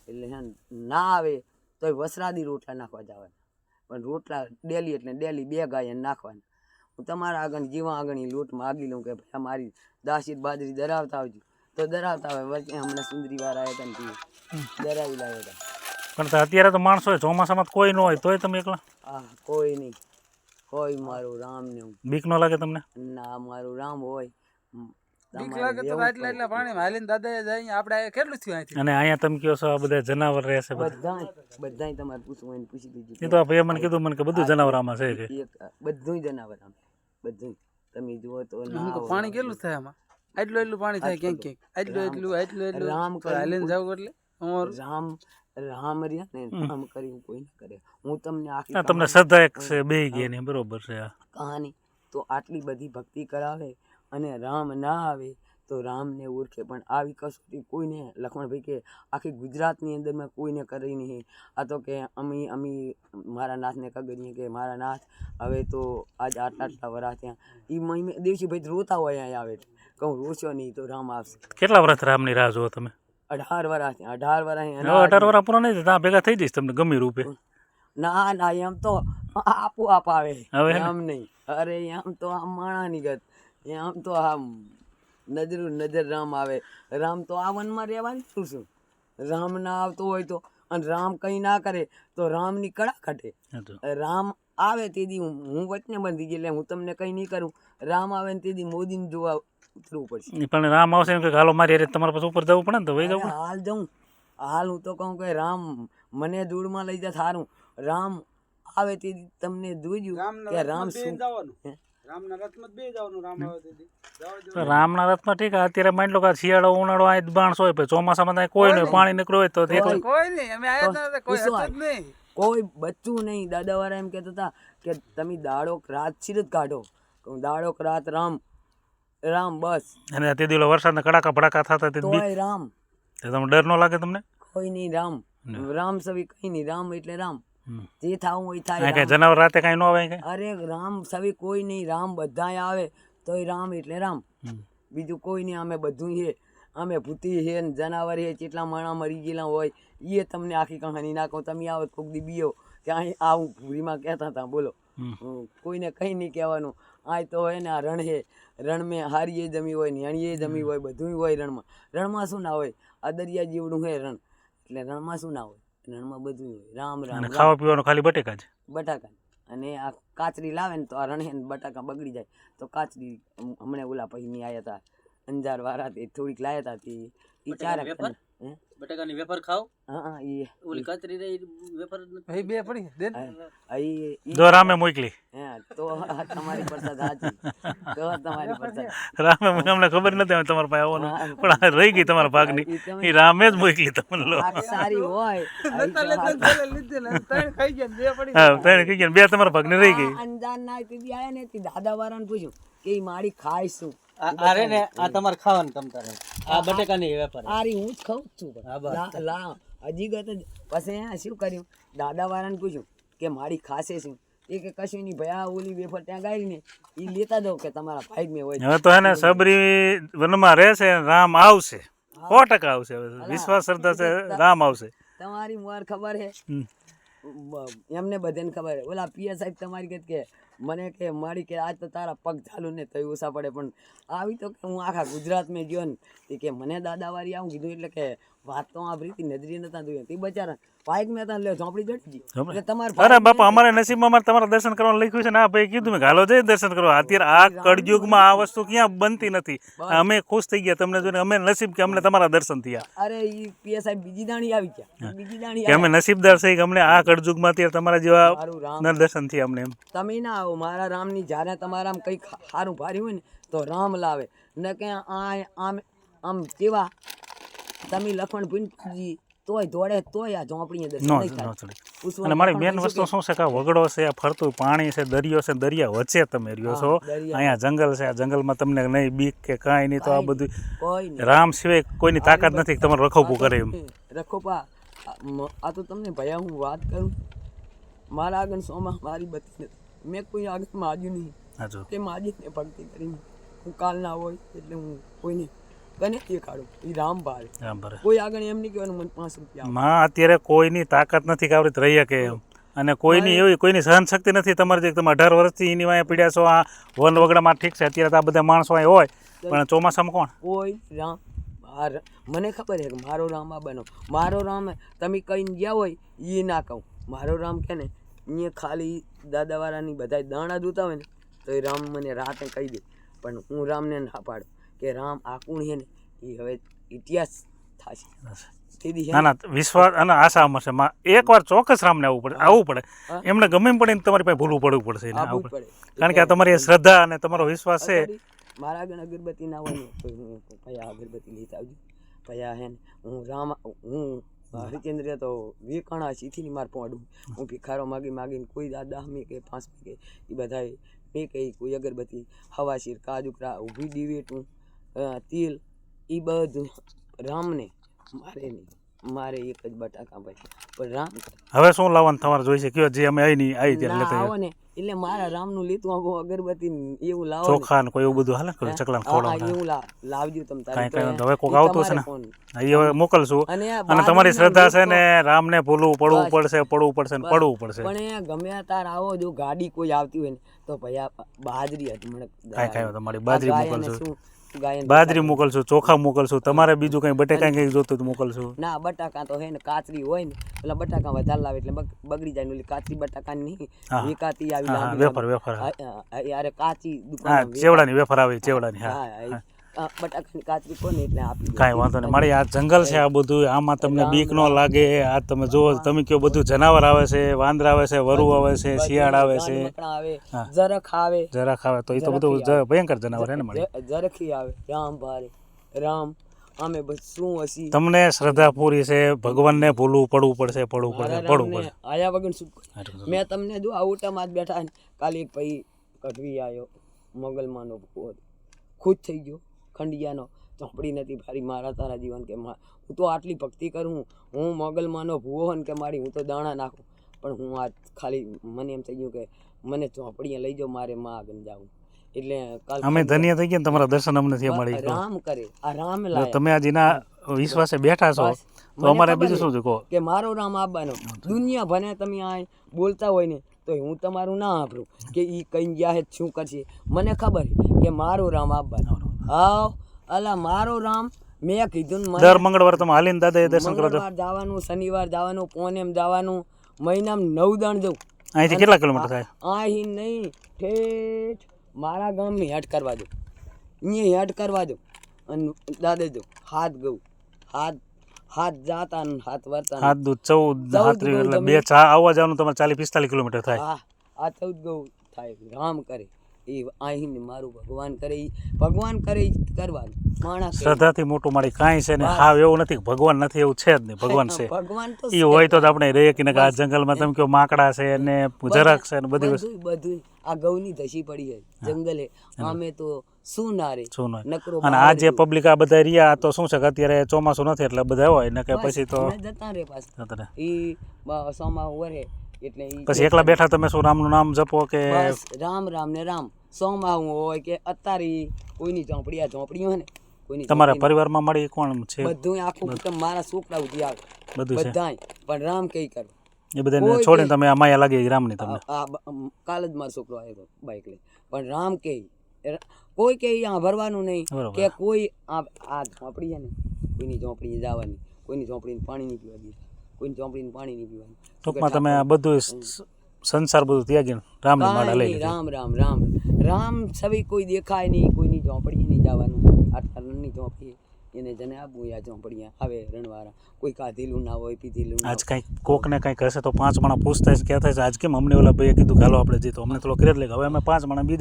એટલે હે ના આવે તો વસરાદી રોટલા નાખવા જવાના, પણ રોટલા ડેલી એટલે ડેલી 2 ગાય નાખવાના. હું તમારા આગળ જીવા આગળ લોટ માગી લઉં કે ભાઈ મારી દાસીર બાજરી ધરાવતા આવજો, તો ધરાવતા હોય. વચ્ચે હમણાં સુંદરી વાર આવ્યા હતા ધરાવી લાવ્યા હતા. પણ અત્યારે તો માણસો હોય, ચોમાસામાં કોઈ ન હોય તોય તમે એકલા? હા, કોઈ નહીં, કોઈ મારું રામ ને હું. બીક ન લાગે તમને? ના, મારું રામ હોય. બીક લાગે તો એટલા પાણીમાં હાલીને દાદા જાય. આપણે કેટલું થયું અહીંથી? અને અહીંયા તમે કહો છો આ બધા જનાવર રહેશે? બધાય તમારે પૂછવું હોય પૂછી લીધું. એ તો આ ભાઈએ મને કીધું મને કે બધું જનાવર આમાં છે કે બધું જનાવર આમ બધું તમે જુઓ તો પાણી કેટલું થાય આમાં? એટલું પાણી થાય ક્યાંક ક્યાંક એટલું રામ હાલીને જાવ એટલે રામ રહ્યા ને રામ કર્યું કોઈ ના કરે. હું તમને આખી તમને શ્રદ્ધા એક છે બે ગઈ ને બરોબર છે આ કહાની તો આટલી બધી ભક્તિ કરાવે અને રામ ના આવે તો રામને ઓળખે. પણ આવી કસોટી કોઈને લક્ષ્મણભાઈ કે આખી ગુજરાતની અંદર મેં કોઈને કરી નહીં. આ તો કે અમી મારા નાથને કગરીએ કે મારા નાથ હવે તો આજ આટલા વરા ત્યાં એ મહિમે દેવસીભાઈ રોતા હોય અહીંયા આવે કહું રોશો નહીં તો રામ આવશે. કેટલા વર્ષ રામની રાહ જુઓ તમે? 18 વરા ત્યાં 18 વરા. 18 વર્ષ પૂરા નહીં ત્યાં ભેગા થઈ જઈશ તમને ગમે રૂપે. ના એમ તો આપોઆપ આવે એમ નહીં. અરે એમ તો આમ માણાની ગત એમ તો આમ નજર રામ આવે. રામ તો આ વનમાં રહેવાની શું રામ ના આવતો હોય તો અને રામ કંઈ ના કરે તો રામની કળા ઘટે. રામ આવે તેથી હું વચને બંધી ગઈ એટલે હું તમને કંઈ નહીં કરું. રામ આવે ને તેથી મોદીને જોવા ઉતરવું પડશે. પણ રામ આવશે એમ કે હાલો મારી અરે તમારે પાસે ઉપર જવું પડે ને તો વહી જવું. હાલ જાઉં હાલ હું તો કહું કે રામ મને દૂરમાં લઈ જા સારું. રામ આવે તેથી તમને જોઈજો કે રામ શું રામના રથમાં ઠીક અત્યારે માની લો કે શિયાળો ઉનાળો આ બાણસો હોય ચોમાસામાં કોઈ નહીં પાણી નીકળ્યું હોય તો કોઈ બચ્ચું નહીં. દાદાવાળા એમ કહેતા હતા કે તમે દાડો રાત સિરત કાઢો દાડો રાત રામ રામ બસ. અને તે દિવસ વરસાદના કડાકા ભડાકા થતા તોય રામ. તમને ડર ન લાગે તમને? કોઈ નહીં રામ રામ સવી કઈ નહીં રામ એટલે રામ જે થાવું હોય થાય. જનાવર રાતે કઈ ન આવે? અરે રામ સવી કોઈ નહીં રામ બધા આવે તોય રામ એટલે રામ. બીજું કોઈ નહીં. અમે બધું છે અમે ભૂતી છે ને જનાવર છે જેટલા માણા મરી ગયેલા હોય એ તમને આખી કહાની નાખો. તમે આવો કોક દી બીઓ ત્યાં આવું ભૂરીમાં કહેતા હતા બોલો કોઈને કંઈ નહીં કહેવાનું. આ તો હોય ને આ રણ છે રણમાં હારીએ જમી હોય નેણીએ જમી હોય બધું હોય રણમાં. રણમાં શું ના હોય? આ દરિયા જેવડું હોય રણ એટલે રણમાં શું ના હોય? રણમાં બધું હોય. રામ રામ. ખાવા પીવાનું ખાલી બટેકા જ? બટાકા. અને આ કાચરી લાવે ને તો આ રણે બટાકા બગડી જાય તો કાચરી હમણાં ઓલા પૈની આવ્યા હતા અંજાર વાળા તે થોડીક લાયા હતા એ 4 બટાકાની વેફર ખાવ. હા એ ઓલી કાચરી રહી વેફર ભાઈ બે પડી દે આઈ જો રામે મોકલી. હા તો તમારી પ્રસાદ હાજી તો તમારી પ્રસાદ રામે મને ખબર નથી તમારા પાસે આવવાનું પણ રહી ગઈ તમારા ભાગની એ રામે જ મોકલી તમને. લો સારી હોય ત્રણ ખાઈ ગયા બે પડી. હા ત્રણ ખાઈ ગયા બે તમારા ભાગની રહી ગઈ. અંજાર ના તીધી આયા ને તી દાદા વાળાને પૂછ્યું કે ઈ મારી ખાય શું? અરે ને આ તમારે ખાવાનું તમ તારે આ બટેકાની વેફર આરી હું જ ખાઉં છું. લા હજી ગત પછી શું કર્યું દાદા વાળાને પૂછ્યું કે મારી ખાશે શું? એ કે કશું નહીં ભાઈ આ ઓલી વેફર ત્યાં ગાળી ને એ લેતા જાઓ કે તમારા ભાઈ મેં હોય. હવે તો હે ને સબરી વનમાં રહેશે રામ આવશે 100% આવશે. વિશ્વાસ શ્રદ્ધા છે રામ આવશે. તમારી મોર ખબર છે એમને બધાને ખબર છે. ઓલા પીએ સાહેબ તમારી કે મને કે મારી કે આજ તો તારા પગ ચાલુ ને તો ઓછા પડે પણ આવી તો કે હું આખા ગુજરાતમાં ગયો ને કે મને દાદાવારી આવું કીધું એટલે કે વાત તો આપણી હતી નજરી નતા જોઈ તે બચારા પાઇક મેં તા લે ઝોપડી જડી ગઈ એટલે તમારે. અરે બાપા અમારે નસીબમાં અમારે તમારા દર્શન કરવાનું લખ્યું છે ને આ ભાઈ કીધું મેં હાલો જઈ દર્શન કરવા. અત્યારે આ કળયુગમાં આ વસ્તુ ક્યાં બનતી નથી. અમે ખુશ થઈ ગયા તમને જોઈને. અમે નસીબ કે અમને તમારા દર્શન થયા. અરે ઈ પીએ સાહેબ બીજી દાણી આવી ગયા બીજી દાણી કે અમે નસીબદાર છે કે અમને આ કળયુગમાં અત્યારે તમારા જેવા દર્શન થયા અમને. એમ તમે ના આવો મારા રામની જ્યારે તમારા આમ કંઈક સારું ભારી હોય ને તો રામ લાવે ને કે આમ આમ કેવા તમે લખણ ભૂનજી તોય દોડે તોય આ ઝોંપડી અને મારી મેન વસ્તુ શું છે કે વગડો છે આ ફરતું પાણી છે દરિયો છે દરિયા વચ્ચે તમે રહ્યો છો. અહીંયા જંગલ છે આ જંગલમાં તમને નહીં બીક કે કાંઈ નહીં તો આ બધું રામ સિવાય કોઈની તાકાત નથી તમારે રખોપું કરે એમ. રખોપા આ તો તમને ભયા હું વાત કરું મારા આગળ સોમાં મારી બધી મેં કોઈ આગળ માજ્યું નહીં કે માજીને ભક્તિ કરીને હું કાલ ના હોય એટલે હું કોઈને કને દેખાડો એ રામ ભારે રામ ભરે કોઈ આગળ એમ નહીં કહેવાનું મને 5 રૂપિયા માં અત્યારે કોઈની તાકાત નથી કે આવડી રહી શકે એમ અને કોઈની એવી કોઈની સહન શક્તિ નથી તમારે જે તમે 18 વર્ષથી એની વાંહે પીડ્યા છો આ વન વગડામાં ઠીક છે અત્યારે તો આ બધા માણસો અહીં હોય પણ ચોમાસામાં કોણ કોઈ રામ મને ખબર છે કે મારો રામ આ બનો મારો રામ તમે કહીને ગયા હોય એ ના કહું મારો રામ કે ને અહીંયા ખાલી દાદાવાળાની બધા દાણા જોતા હોય ને તો એ રામ મને રાતે કહી દે પણ હું રામને ના પાડું કે રામ આ કોણ છે ને એ હવે ઇતિહાસ થશે ના ના વિશ્વાસ અને આશા અમર છે એકવાર ચોક્કસ રામને આવવું પડે એમને ગમે એમ પડે તમારી પાસે ભૂલવું પડવું પડશે એને આવવું પડે કારણ કે આ તમારી શ્રદ્ધા અને તમારો વિશ્વાસ છે મારા આગળ અગરબત્તી ના હોય ને તો હું પયા અગરબત્તી લેતા આવજો પયા હે ને હું રામ હું હરિચંદ્ર તો વેકાણા સીથીની માર પોડું હું ભિખારો માગીને કોઈ 10 મે કે 5 મે કે એ બધાએ મેં કહી કોઈ અગરબત્તી હવાશીર કાજુકરા ઊભી દીવેટું તેલ એ બધું રામને મારે નહીં મારે એક જ બટાકા ભાઈ પણ રામ હવે શું લાવવાનું તમારે જોઈશે કયો જે અમે આવી ત્યારે લેતા આવો ને એટલે મારા રામનું લેતું આવો અગરબત્તી એવું લાવો ચોખા ને કોઈ એવું બધું હાલે કોઈ ચકલાને ખવડાવવાનું એવું લાવજો તમ કાંઈ કાંઈ હવે કોક આવતું છે ને એ હવે મોકલશું અને તમારી શ્રદ્ધા છે ને રામને ભૂલવું પડવું પડશે ને પડવું પડશે પણ ગમે તાર આવો જો ગાડી કોઈ આવતી હોય ને તો ભૈયા બાજરી હતી મને કાંઈ તમારી બાજરી મોકલશું બાજરી મોકલશું ચોખા મોકલશું તમારે બીજું કઈ બટેકા કઈ જોતું તો મોકલશું ના બટાકા તો હે ને કાચરી હોય ને પેલા બટાકા વધારે લાવે એટલે બગડી જાય ને કાચરી બટાકા નહીં વેકાતી આવી વેફર યાર કાચી હા ચેવડાની વેફર આવે ચેવડાની હા બટાકાની કાચરી કોને એટલે આપી કાંઈ વાંધો નહીં મારી આ જંગલ છે આ બધું આમાં તમને બીક ન લાગે આ તમે જો તમે કયો બધું જનાવર આવે છે વાંદરા આવે છે વરુ આવે છે શિયાળ આવે છે જરખ આવે તો એ તો બધું ભયંકર જનાવર હે ને મારી જરખી આવે રામ ભારે રામ અમે બસ શું હસી તમને શ્રદ્ધા પૂરી છે ભગવાનને ભૂલવું પડવું પડશે આયા વગર શું મેં તમને જો આઉટામાં જ બેઠા કાલે એક ભાઈ કઢવી આવ્યો મોગલમાંનો ભૂવો ખુશ થઈ ગયો ખંડિયાનો ચોપડી નથી ભારી મારા તારા જીવન કે હું તો આટલી ભક્તિ કરું હું મોગલમાંનો ભૂવો હોય ને કે મારી હું તો દાણા નાખું પણ હું આ ખાલી મને એમ થઈ ગયું કે મને ચોપડીએ લઈ જાઓ મારે માં આગળ જાવું એટલે કાલ અમે ધન્ય થઈ ગયા તમારા દર્શન અમને થયા મળી રામ કરે આ રામ લાય તમે આજે ના વિશ્વાસે બેઠા છો તો અમારે બીજું શું છે કહો કે મારો રામ આવવાનો દુનિયા ભને તમે આ બોલતા હોય ને તો હું તમારું ના સાંભળું કે એ કઈ ગયા હે શું કરશે મને ખબર કે મારો રામ આવવાનો આવ અલા મારો રામ મેં કીધું દર મંગળવાર તમે હાલીને દાદા દર્શન કરો મંગળવાર જવાનું શનિવાર જવાનું પોનેમ જવાનું મહિનામાં 9 દાણ જવું અહીંથી કેટલા કિલોમીટર થાય અહીં નહીં ઠેઠ મારા ગામની હેડ કરવા દો અહીંયા હેડ કરવા દો અને દાદા દો હાથ ગયું હાથ જાતા ને હાથ વર્તા હાથ દૂધ 14 એટલે બે ચા આવવા જવાનું તમારે 40-45 કિલોમીટર થાય હા આ 14 ગયું થાય રામ કરે એ અહીં મારું ભગવાન કરે કરવાનું માણસ શ્રદ્ધાથી મોટું મારી કાંઈ છે ને હાવ એવું નથી ભગવાન નથી એવું છે જ નહીં ભગવાન છે ભગવાન તો એ હોય તો આપણે રહીએ કે આ જંગલમાં તમે કહો માકડા છે ને જરાક છે ને બધી વસ્તુ બધું આ ગૌની ધસી પડી છે જંગલે અમે તો શું ના રે નકરો અને આ જે પબ્લિક આ બધા રહ્યા તો શું છે કે અત્યારે ચોમાસું નથી એટલે બધા હોય ને કે પછી તો જતા રે પાછા ઈ સોમા વરે એટલે પછી એકલા બેઠા તમે શું રામનું નામ જપો કે રામ રામ ને રામ સોમા હોય કે અત્યારે કોઈની ઝોંપડી આ ઝોંપડી હોય ને કોઈની તમારા પરિવારમાં મળી કોણ છે બધું આખું કુટુંબ મારા છોકરા ઉધી આવે બધાય પણ રામ કઈ કરે એ બધાને છોડીને તમે આ માયા લાગી રામની તમને કાલ જ મારો છોકરો આવ્યો બાઈક લઈ પણ રામ કે કોઈ કે અહીંયા ભરવાનું નહીં કે કોઈ આ ઝોંપડી છે ને કોઈની ઝોંપડી જવાની કોઈની ઝોંપડીને પાણી નહીં પીવા દે કોઈની ઝોંપડીને પાણી નહીં પીવાનું ટૂંકમાં તમે આ બધું સંસાર બધું ત્યાગી રામની માળા લઈ રામ રામ રામ રામ સવી કોઈ દેખાય નહીં કોઈની ઝોંપડી નહીં જવાનું આટલા રણની ઝોંપડી એને જને આપવું આ ઝોંપડીਆਂ આવે રણવાળા કોઈ કાધેલું ના હોય પીધેલું આજ કંઈક કોકને કંઈક હશે તો 5 માણસ પૂછતા છે ક્યાં થાય છે આજ કેમ અમને ઓલા ભાઈએ કીધું ચાલો આપણે જઈએ તો અમને થોડો ક્રેડ લાગે હવે અમે 5 માણસ બીજા